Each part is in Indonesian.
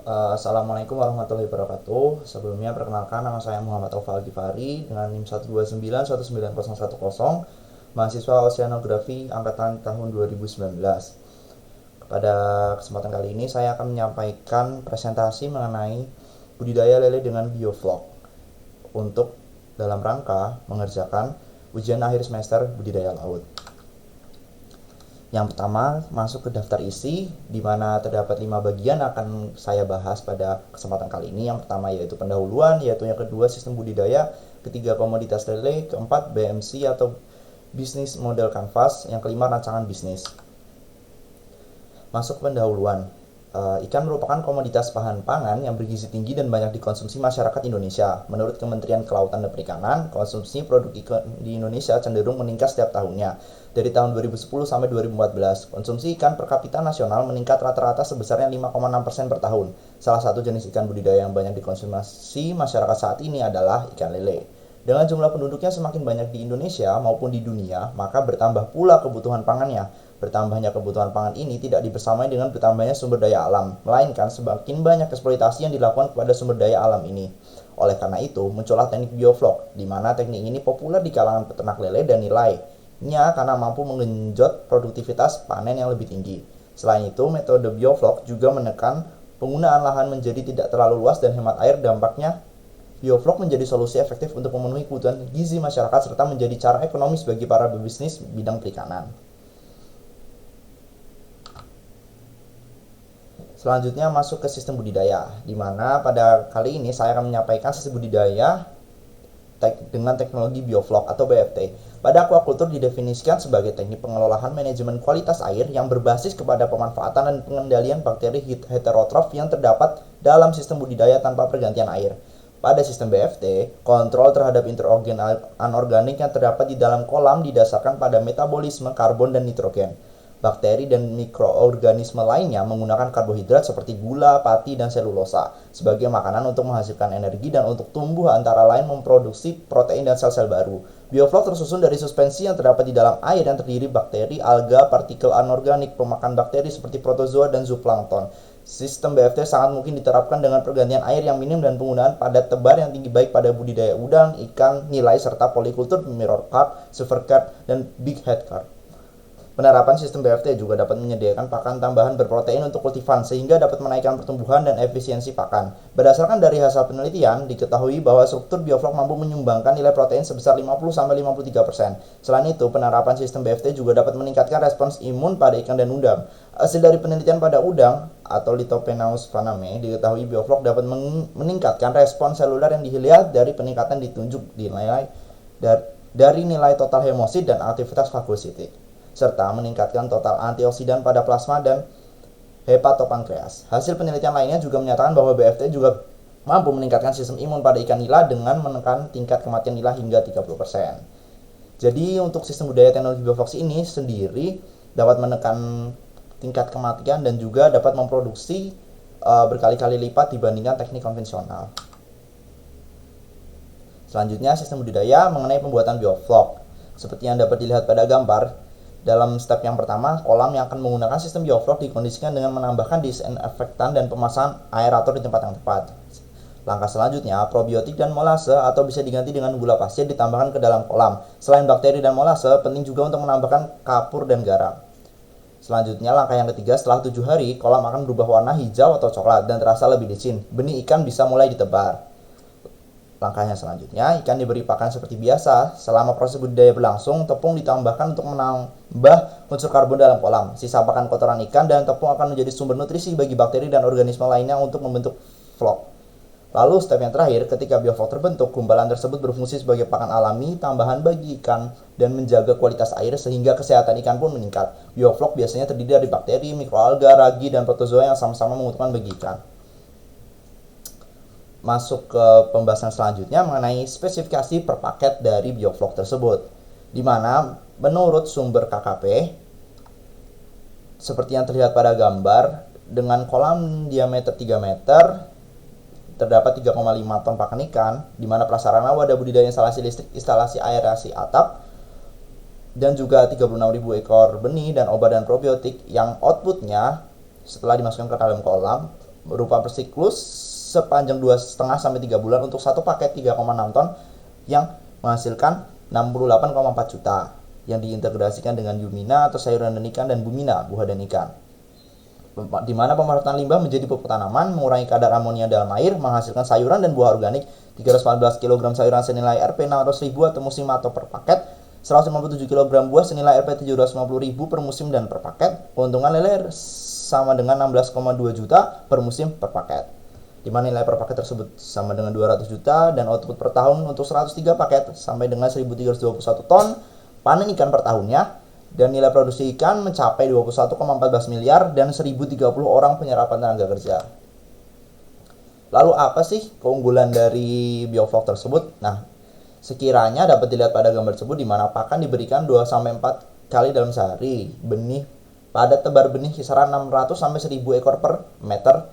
Assalamualaikum warahmatullahi wabarakatuh. Sebelumnya perkenalkan, nama saya Muhammad Oval Gifari dengan NIM 129 19010, mahasiswa Oceanografi angkatan tahun 2019. Pada kesempatan kali ini saya akan menyampaikan presentasi mengenai budidaya lele dengan bioflok untuk dalam rangka mengerjakan ujian akhir semester budidaya laut. Yang pertama, masuk ke daftar isi, di mana terdapat 5 bagian akan saya bahas pada kesempatan kali ini. Yang pertama yaitu pendahuluan, yaitu yang kedua sistem budidaya, ketiga komoditas lele, keempat BMC atau bisnis model kanvas, yang kelima rancangan bisnis. Masuk pendahuluan. Ikan merupakan komoditas bahan pangan yang bergizi tinggi dan banyak dikonsumsi masyarakat Indonesia. Menurut Kementerian Kelautan dan Perikanan, konsumsi produk ikan di Indonesia cenderung meningkat setiap tahunnya. Dari tahun 2010 sampai 2014, konsumsi ikan per kapita nasional meningkat rata-rata sebesarnya 5,6% per tahun. Salah satu jenis ikan budidaya yang banyak dikonsumsi masyarakat saat ini adalah ikan lele. Dengan jumlah penduduknya semakin banyak di Indonesia maupun di dunia, maka bertambah pula kebutuhan pangannya. Bertambahnya kebutuhan pangan ini tidak dibersamai dengan bertambahnya sumber daya alam, melainkan semakin banyak eksploitasi yang dilakukan kepada sumber daya alam ini. Oleh karena itu, muncullah teknik bioflok, di mana teknik ini populer di kalangan peternak lele dan nilainya karena mampu menggenjot produktivitas panen yang lebih tinggi. Selain itu, metode bioflok juga menekan penggunaan lahan menjadi tidak terlalu luas dan hemat air. Dampaknya, bioflok menjadi solusi efektif untuk memenuhi kebutuhan gizi masyarakat serta menjadi cara ekonomis bagi para pebisnis bidang perikanan. Selanjutnya masuk ke sistem budidaya, di mana pada kali ini saya akan menyampaikan sistem budidaya dengan teknologi bioflok atau BFT. Pada aquaculture didefinisikan sebagai teknik pengelolaan manajemen kualitas air yang berbasis kepada pemanfaatan dan pengendalian bakteri heterotrof yang terdapat dalam sistem budidaya tanpa pergantian air. Pada sistem BFT, kontrol terhadap interogen anorganik yang terdapat di dalam kolam didasarkan pada metabolisme karbon dan nitrogen. Bakteri dan mikroorganisme lainnya menggunakan karbohidrat seperti gula, pati, dan selulosa sebagai makanan untuk menghasilkan energi dan untuk tumbuh antara lain memproduksi protein dan sel-sel baru. Bioflok tersusun dari suspensi yang terdapat di dalam air yang terdiri bakteri, alga, partikel anorganik, pemakan bakteri seperti protozoa dan zooplankton. Sistem BFT sangat mungkin diterapkan dengan pergantian air yang minim dan penggunaan padat tebar yang tinggi baik pada budidaya udang, ikan, nilai, serta polikultur, mirror carp, silver carp, dan big head carp. Penerapan sistem BFT juga dapat menyediakan pakan tambahan berprotein untuk kultifan sehingga dapat menaikkan pertumbuhan dan efisiensi pakan. Berdasarkan dari hasil penelitian, diketahui bahwa struktur bioflok mampu menyumbangkan nilai protein sebesar 50-53%. Selain itu, penerapan sistem BFT juga dapat meningkatkan respons imun pada ikan dan udang. Hasil dari penelitian pada udang atau Lithopenaus faname, diketahui bioflok dapat meningkatkan respons seluler yang dilihat dari peningkatan ditunjuk di nilai dari nilai total hemosit dan aktivitas fagositik, serta meningkatkan total antioksidan pada plasma dan hepatopankreas. Hasil penelitian lainnya juga menyatakan bahwa BFT juga mampu meningkatkan sistem imun pada ikan nila dengan menekan tingkat kematian nila hingga 30%. Jadi untuk sistem budidaya teknologi bioflok ini sendiri dapat menekan tingkat kematian dan juga dapat memproduksi berkali-kali lipat dibandingkan teknik konvensional. Selanjutnya sistem budidaya mengenai pembuatan bioflok. Seperti yang dapat dilihat pada gambar, dalam step yang pertama, kolam yang akan menggunakan sistem bioflok dikondisikan dengan menambahkan disinfektan dan pemasangan aerator di tempat yang tepat. Langkah selanjutnya, probiotik dan molase atau bisa diganti dengan gula pasir ditambahkan ke dalam kolam. Selain bakteri dan molase, penting juga untuk menambahkan kapur dan garam. Selanjutnya, langkah yang ketiga, setelah 7 hari, kolam akan berubah warna hijau atau coklat dan terasa lebih licin. Benih ikan bisa mulai ditebar. Langkahnya selanjutnya, ikan diberi pakan seperti biasa. Selama proses budidaya berlangsung, tepung ditambahkan untuk menambah unsur karbon dalam kolam. Sisa pakan kotoran ikan dan tepung akan menjadi sumber nutrisi bagi bakteri dan organisme lainnya untuk membentuk flok. Lalu step yang terakhir, ketika bioflok terbentuk, gumpalan tersebut berfungsi sebagai pakan alami tambahan bagi ikan dan menjaga kualitas air sehingga kesehatan ikan pun meningkat. Bioflok biasanya terdiri dari bakteri, mikroalga, ragi, dan protozoa yang sama-sama menguntungkan bagi ikan. Masuk ke pembahasan selanjutnya mengenai spesifikasi per paket dari bioflok tersebut, di mana menurut sumber KKP seperti yang terlihat pada gambar, dengan kolam diameter 3 meter terdapat 3,5 ton pakan ikan, di mana prasarana wadah budidaya, instalasi listrik, instalasi aerasi atap, dan juga 36.000 ekor benih dan obat dan probiotik yang outputnya setelah dimasukkan ke dalam kolam berupa per siklus sepanjang 2,5 sampai 3 bulan untuk satu paket 3,6 ton yang menghasilkan 68,4 juta yang diintegrasikan dengan Yumina atau sayuran dan ikan dan Bumina buah dan ikan. Di mana pemanfaatan limbah menjadi pupuk tanaman, mengurangi kadar amonia dalam air, menghasilkan sayuran dan buah organik 314 kg sayuran senilai Rp 600.000 atau musim atau per paket, 157 kg buah senilai Rp 750.000 per musim dan per paket. Keuntungan lele sama dengan 16,2 juta per musim per paket, di mana nilai per paket tersebut sama dengan 200 juta dan output per tahun untuk 103 paket sampai dengan 1.321 ton panen ikan per tahunnya, dan nilai produksi ikan mencapai 21,14 miliar dan 1.030 orang penyerapan tenaga kerja. Lalu apa sih keunggulan dari bioflok tersebut? Nah, sekiranya dapat dilihat pada gambar tersebut di mana pakan diberikan 2-4 kali dalam sehari. Benih pada tebar benih kisaran 600 sampai 1.000 ekor per meter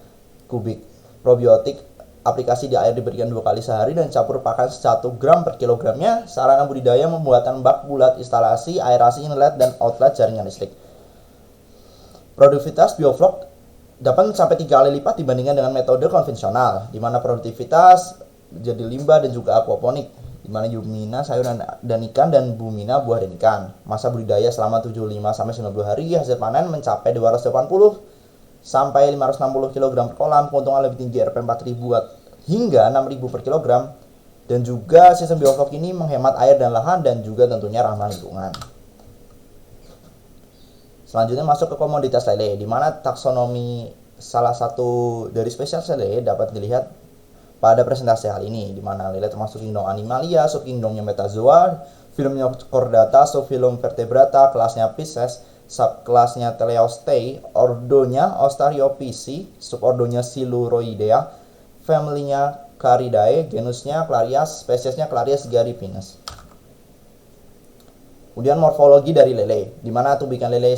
kubik. Probiotik aplikasi di air diberikan 2 kali sehari dan campur pakan 1 gram per kilogramnya. Sarana budidaya pembuatan bak bulat, instalasi, aerasi inlet dan outlet jaringan listrik. Produktivitas bioflok dapat mencapai 3 kali lipat dibandingkan dengan metode konvensional, di mana produktivitas jadi limbah dan juga aquaponik, di mana Yumina sayuran dan ikan dan Bumina buah dan ikan. Masa budidaya selama 75 sampai 90 hari, hasil panen mencapai 280 sampai 560 kg per kolam, keuntungan lebih tinggi Rp 4.000 hingga 6.000 per kilogram, dan juga sistem bioflok ini menghemat air dan lahan dan juga tentunya ramah lingkungan. Selanjutnya masuk ke komoditas lele, di mana taksonomi salah satu dari spesies lele dapat dilihat pada presentasi hal ini, di mana lele termasuk kingdom Animalia, subkingdomnya Metazoa, filmnya Chordata, subfilum Vertebrata, kelasnya Pisces, subkelasnya Teleostei, ordonya Ostariophysi, subordonya Siluroidea, familynya Caridae, genusnya Clarias, spesiesnya Clarias garipinus. Kemudian morfologi dari lele, di mana tubikan lele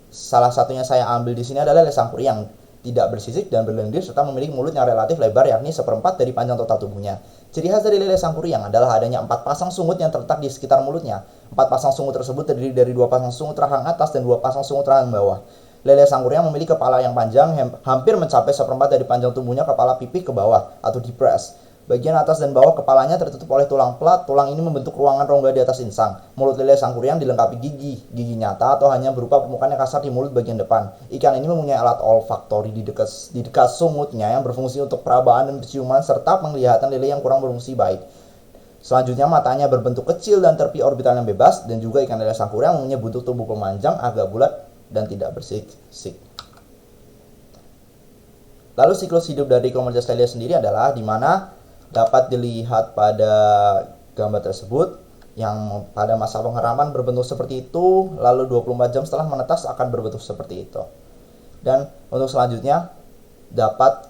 salah satunya saya ambil di sini adalah lele sangkuri yang tidak bersisik dan berlendir serta memiliki mulut yang relatif lebar, yakni 1/4 dari panjang total tubuhnya. Ciri khas dari lele sangkuriang adalah adanya 4 pasang sungut yang terletak di sekitar mulutnya. 4 pasang sungut tersebut terdiri dari 2 pasang sungut rahang atas dan 2 pasang sungut rahang bawah. Lele sangkuriang memiliki kepala yang panjang, hampir mencapai 1/4 dari panjang tubuhnya, kepala pipih ke bawah atau depressed. Bagian atas dan bawah kepalanya tertutup oleh tulang pelat. Tulang ini membentuk ruangan rongga di atas insang. Mulut lele sangkuriang dilengkapi gigi nyata atau hanya berupa permukaan yang kasar di mulut bagian depan. Ikan ini mempunyai alat olfaktori di dekat sungutnya yang berfungsi untuk perabaan dan penciuman serta penglihatan lele yang kurang berfungsi baik. Selanjutnya matanya berbentuk kecil dan terpi orbital yang bebas, dan juga ikan lele sangkuriang mempunyai bentuk tubuh pemanjang agak bulat dan tidak bersisik. Lalu siklus hidup dari komoditas lele sendiri adalah di mana dapat dilihat pada gambar tersebut yang pada masa pengharapan berbentuk seperti itu, lalu 24 jam setelah menetas akan berbentuk seperti itu. Dan untuk selanjutnya dapat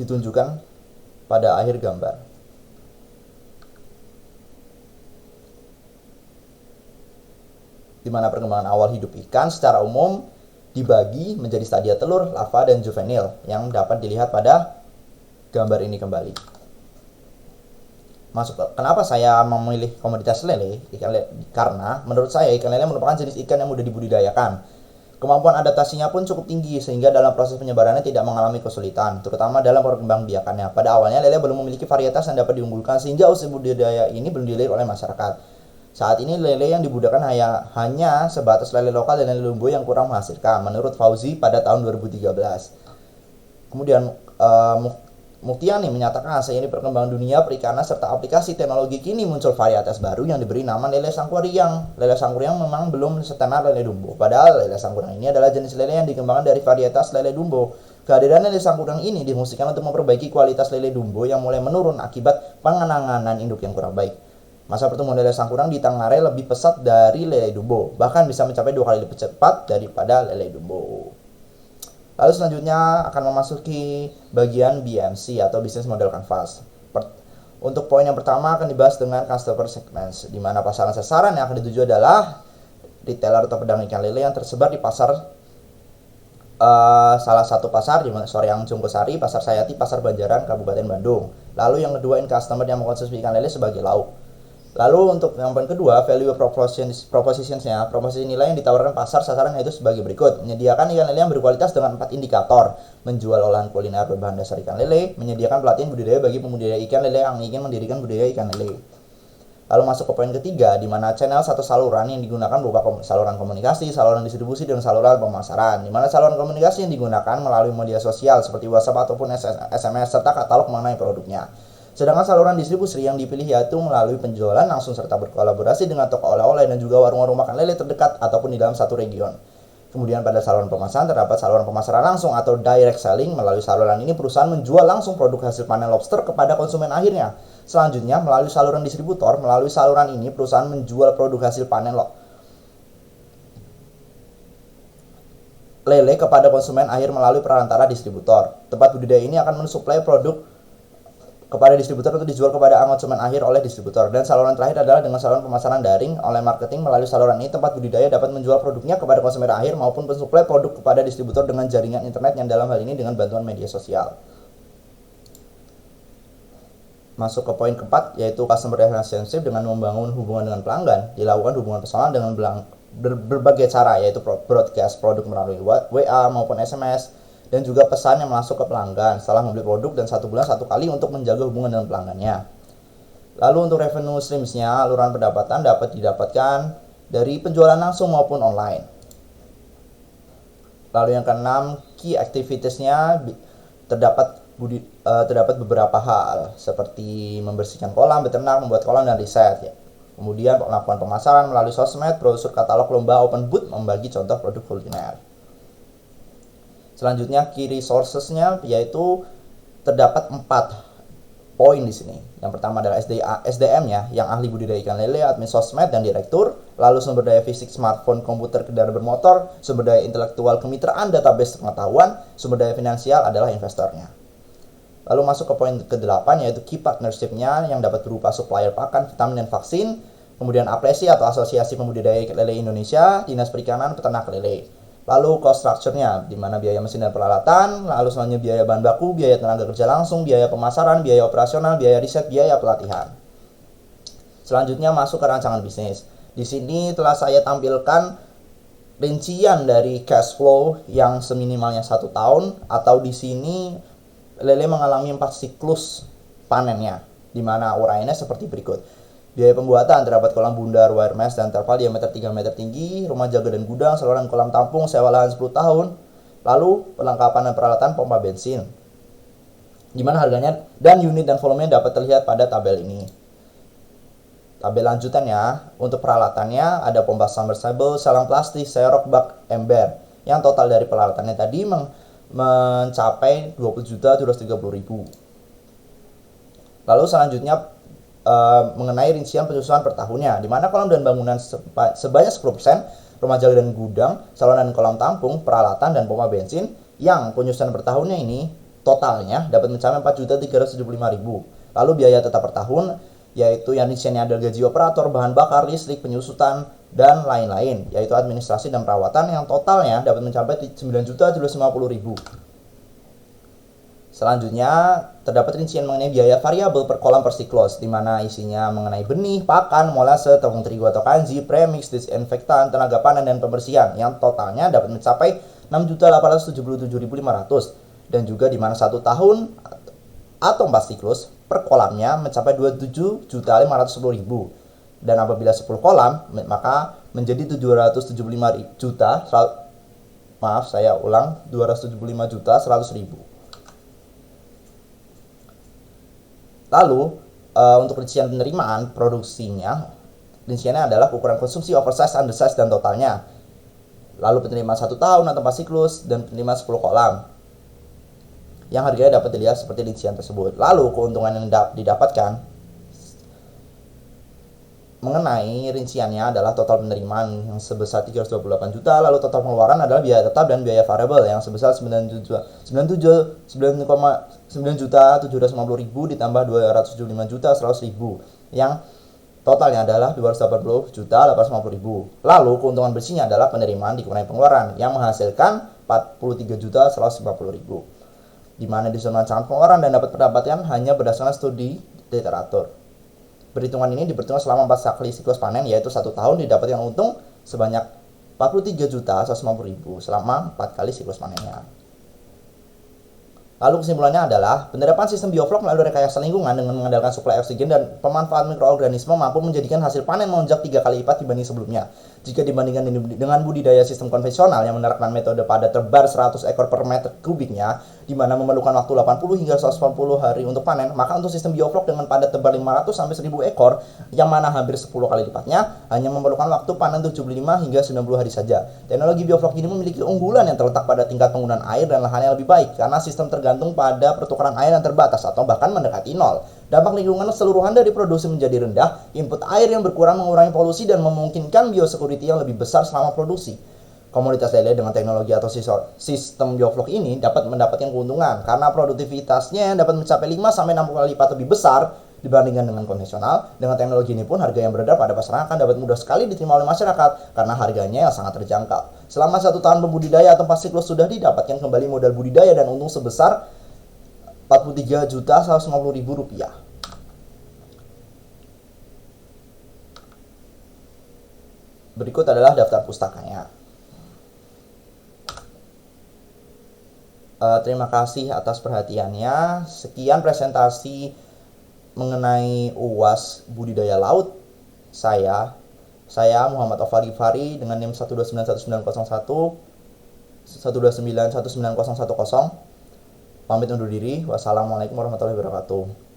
ditunjukkan pada akhir gambar. Di mana perkembangan awal hidup ikan secara umum dibagi menjadi stadia telur, larva, dan juvenil yang dapat dilihat pada gambar ini kembali. Kenapa saya memilih komoditas lele? Karena menurut saya ikan lele merupakan jenis ikan yang mudah dibudidayakan. Kemampuan adaptasinya pun cukup tinggi sehingga dalam proses penyebarannya tidak mengalami kesulitan, terutama dalam perkembangbiakannya. Pada awalnya lele belum memiliki varietas yang dapat diunggulkan sehingga usaha budidaya ini belum dilirik oleh masyarakat. Saat ini lele yang dibudidayakan hanya sebatas lele lokal dan lele dumbo yang kurang menghasilkan, menurut Fauzi pada tahun 2013. Kemudian Muktiani menyatakan seiring perkembangan dunia perikanan serta aplikasi teknologi, kini muncul varietas baru yang diberi nama lele sangkuriang. Lele sangkuriang memang belum setenar lele dumbo, padahal lele sangkuriang ini adalah jenis lele yang dikembangkan dari varietas lele dumbo. Kehadiran lele sangkuriang ini difungsikan untuk memperbaiki kualitas lele dumbo yang mulai menurun akibat penanganan induk yang kurang baik. Masa pertumbuhan lele sangkuriang di Tangare lebih pesat dari lele dumbo, bahkan bisa mencapai 2 kali lebih cepat daripada lele dumbo. Lalu selanjutnya akan memasuki bagian BMC atau Business Model Canvas. Untuk poin yang pertama akan dibahas dengan Customer Segments, di mana pasaran sasaran yang akan dituju adalah retailer atau pedagang ikan lele yang tersebar di pasar salah satu pasar di mana Soreang Jongkosari, Pasar Sayati, Pasar Banjaran, Kabupaten Bandung. Lalu yang kedua, customer yang mengkonsumsi ikan lele sebagai lauk. Lalu untuk yang poin kedua, value propositions-nya, proposisi nilai yang ditawarkan pasar sasaran yaitu sebagai berikut. Menyediakan ikan lele yang berkualitas dengan 4 indikator. Menjual olahan kuliner berbahan dasar ikan lele, menyediakan pelatihan budidaya bagi pembudidaya ikan lele yang ingin mendirikan budidaya ikan lele. Lalu masuk ke poin ketiga, di mana channel satu saluran yang digunakan berupa saluran komunikasi, saluran distribusi, dan saluran pemasaran. Di mana saluran komunikasi yang digunakan melalui media sosial seperti WhatsApp ataupun SMS serta katalog mengenai produknya. Sedangkan saluran distribusi yang dipilih yaitu melalui penjualan langsung serta berkolaborasi dengan toko oleh-oleh dan juga warung-warung makan lele terdekat ataupun di dalam satu region. Kemudian pada saluran pemasaran terdapat saluran pemasaran langsung atau direct selling. Melalui saluran ini perusahaan menjual langsung produk hasil panen lobster kepada konsumen akhirnya. Selanjutnya melalui saluran distributor, melalui saluran ini perusahaan menjual produk hasil panen lele kepada konsumen akhir melalui perantara distributor. Tempat budidaya ini akan mensuplai produk kepada distributor untuk dijual kepada konsumen akhir oleh distributor. Dan saluran terakhir adalah dengan saluran pemasaran daring oleh marketing. Melalui saluran ini tempat budidaya dapat menjual produknya kepada konsumen akhir maupun mensuplai produk kepada distributor dengan jaringan internet yang dalam hal ini dengan bantuan media sosial. Masuk ke poin keempat, yaitu customer relationship. Dengan membangun hubungan dengan pelanggan, dilakukan hubungan personal dengan berbagai cara, yaitu broadcast produk melalui WA maupun SMS, dan juga pesan yang masuk ke pelanggan setelah membeli produk dan 1 bulan 1 kali untuk menjaga hubungan dengan pelanggannya. Lalu untuk revenue streams-nya, aluran pendapatan dapat didapatkan dari penjualan langsung maupun online. Lalu yang keenam, key activities-nya terdapat beberapa hal seperti membersihkan kolam beternak, membuat kolam dan riset ya. Kemudian melakukan pemasaran melalui sosmed, brosur, katalog, lomba, open booth, membagi contoh produk kuliner. Selanjutnya key resources-nya yaitu terdapat 4 poin di sini. Yang pertama adalah SDM-nya yang ahli budidaya ikan lele, admin sosmed dan direktur, lalu sumber daya fisik smartphone, komputer, kendaraan bermotor, sumber daya intelektual kemitraan, database pengetahuan, sumber daya finansial adalah investornya. Lalu masuk ke poin ke-8 yaitu key partnership-nya yang dapat berupa supplier pakan, vitamin dan vaksin, kemudian APSI atau Asosiasi Pembudidaya Lele Indonesia, Dinas Perikanan, Peternak Lele. Lalu cost structure-nya, di mana biaya mesin dan peralatan, lalu selanjutnya biaya bahan baku, biaya tenaga kerja langsung, biaya pemasaran, biaya operasional, biaya riset, biaya pelatihan. Selanjutnya masuk ke rancangan bisnis. Di sini telah saya tampilkan rincian dari cash flow yang seminimalnya 1 tahun, atau di sini lele mengalami 4 siklus panennya, di mana uraiannya seperti berikut. Biaya pembuatan terdapat kolam bundar, wire mesh, dan terpal diameter 3 meter tinggi, rumah jaga dan gudang, saluran kolam tampung, sewa lahan 10 tahun, lalu perlengkapan dan peralatan pompa bensin, di mana harganya dan unit dan volumenya dapat terlihat pada tabel ini. Tabel lanjutannya, untuk peralatannya ada pompa submersible, selang plastik, serok, bak, ember, yang total dari peralatannya tadi mencapai 20.230.000. Lalu selanjutnya mengenai rincian penyusunan per tahunnya, di mana kolam dan bangunan sebanyak 10%, rumah jaga dan gudang, saluran dan kolam tampung, peralatan dan pompa bensin, yang penyusunan per tahunnya ini totalnya dapat mencapai 4.375.000. Lalu biaya tetap per tahun, yaitu yang rinciannya adalah gaji operator, bahan bakar, listrik, penyusutan, dan lain-lain, yaitu administrasi dan perawatan, yang totalnya dapat mencapai 9.250.000. Selanjutnya, terdapat rincian mengenai biaya variabel per kolam per siklus, di mana isinya mengenai benih, pakan, molase, tepung terigu atau kanji, premix, disinfektan, tenaga panen, dan pembersihan, yang totalnya dapat mencapai 6.877.500. Dan juga di mana 1 tahun atau 4 siklus per kolamnya mencapai 27.510.000. Dan apabila 10 kolam, maka menjadi 275.100.000. Lalu untuk rincian penerimaan produksinya, rinciannya adalah ukuran konsumsi, oversize, undersize, dan totalnya. Lalu penerimaan 1 tahun atau 4 siklus, dan penerimaan 10 kolam, yang harganya dapat dilihat seperti rincian tersebut. Lalu keuntungan yang didapatkan mengenai rinciannya adalah total penerimaan yang sebesar 328 juta, lalu total pengeluaran adalah biaya tetap dan biaya variabel yang sebesar 9.750.000 ditambah 275.100.000, yang totalnya adalah 280.850.000. Lalu keuntungan bersihnya adalah penerimaan dikurangi pengeluaran yang menghasilkan 43.150.000, di mana disusun rancangan pengeluaran dan dapat pendapatan hanya berdasarkan studi literatur. Perhitungan ini diperhitungkan selama 4 kali siklus panen, yaitu 1 tahun didapatkan untung sebanyak 43.150.000 selama 4 kali siklus panennya. Lalu kesimpulannya adalah, penerapan sistem bioflok melalui rekayasa lingkungan dengan mengandalkan suplai oksigen dan pemanfaatan mikroorganisme mampu menjadikan hasil panen melonjak 3 kali lipat dibanding sebelumnya. Jika dibandingkan dengan budidaya sistem konvensional yang menerapkan metode pada tebar 100 ekor per meter kubiknya, di mana memerlukan waktu 80 hingga 140 hari untuk panen, maka untuk sistem bioflok dengan pada tebar 500 sampai 1000 ekor, yang mana hampir 10 kali lipatnya, hanya memerlukan waktu panen 75 hingga 90 hari saja. Teknologi bioflok ini memiliki unggulan yang terletak pada tingkat penggunaan air dan lahan yang lebih baik, karena sistem tergantung pada pertukaran air yang terbatas atau bahkan mendekati nol. Dampak lingkungan keseluruhan dari produksi menjadi rendah, input air yang berkurang mengurangi polusi dan memungkinkan biosecurity yang lebih besar selama produksi. Komoditas lele dengan teknologi atau sistem bioflok ini dapat mendapatkan keuntungan karena produktivitasnya dapat mencapai 5-60 kali lipat lebih besar dibandingkan dengan konvensional. Dengan teknologi ini pun harga yang beredar pada pasaran akan dapat mudah sekali diterima oleh masyarakat karena harganya yang sangat terjangkau. Selama 1 tahun pembudidaya atau 4 siklus sudah didapatkan kembali modal budidaya dan untung sebesar Rp43.150.000. Berikut adalah daftar pustakanya. Terima kasih atas perhatiannya. Sekian presentasi mengenai UAS budidaya laut saya Muhammad Ofari dengan NIM 1291901 1291910. Pamit undur diri. Wassalamualaikum warahmatullahi wabarakatuh.